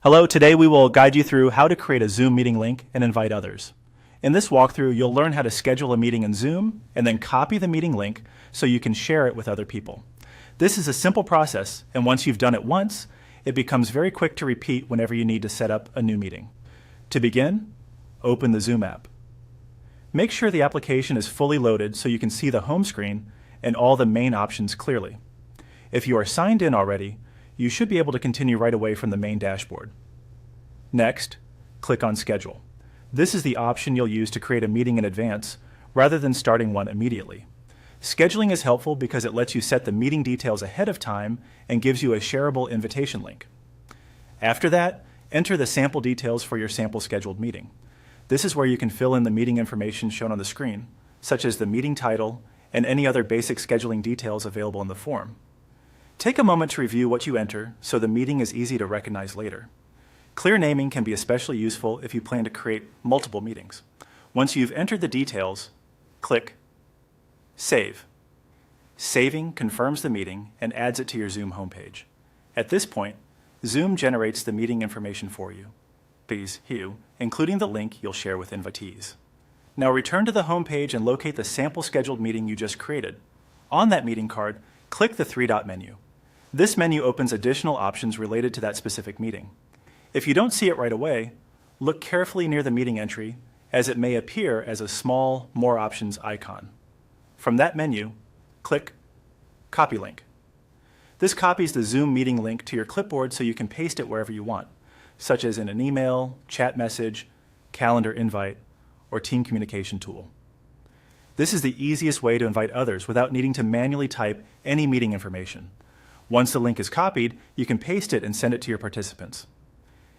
Hello, today we will guide you through how to create a Zoom meeting link and invite others. In this walkthrough, you'll learn how to schedule a meeting in Zoom and then copy the meeting link so you can share it with other people. This is a simple process, and once you've done it once, it becomes very quick to repeat whenever you need to set up a new meeting. To begin, open the Zoom app. Make sure the application is fully loaded so you can see the home screen and all the main options clearly. If you are signed in already, you should be able to continue right away from the main dashboard. Next, click on Schedule. This is the option you'll use to create a meeting in advance rather than starting one immediately. Scheduling is helpful because it lets you set the meeting details ahead of time and gives you a shareable invitation link. After that, enter the sample details for your sample scheduled meeting. This is where you can fill in the meeting information shown on the screen, such as the meeting title and any other basic scheduling details available in the form. Take a moment to review what you enter so the meeting is easy to recognize later. Clear naming can be especially useful if you plan to create multiple meetings. Once you've entered the details, click Save. Saving confirms the meeting and adds it to your Zoom homepage. At this point, Zoom generates the meeting information for you, including the link you'll share with invitees. Now return to the homepage and locate the sample scheduled meeting you just created. On that meeting card, click the three-dot menu. This menu opens additional options related to that specific meeting. If you don't see it right away, look carefully near the meeting entry, as it may appear as a small More Options icon. From that menu, click Copy Link. This copies the Zoom meeting link to your clipboard so you can paste it wherever you want, such as in an email, chat message, calendar invite, or team communication tool. This is the easiest way to invite others without needing to manually type any meeting information. Once the link is copied, you can paste it and send it to your participants.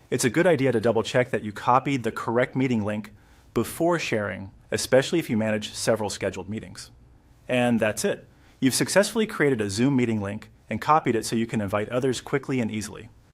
It's a good idea to double check that you copied the correct meeting link before sharing, especially if you manage several scheduled meetings. And that's it. You've successfully created a Zoom meeting link and copied it so you can invite others quickly and easily.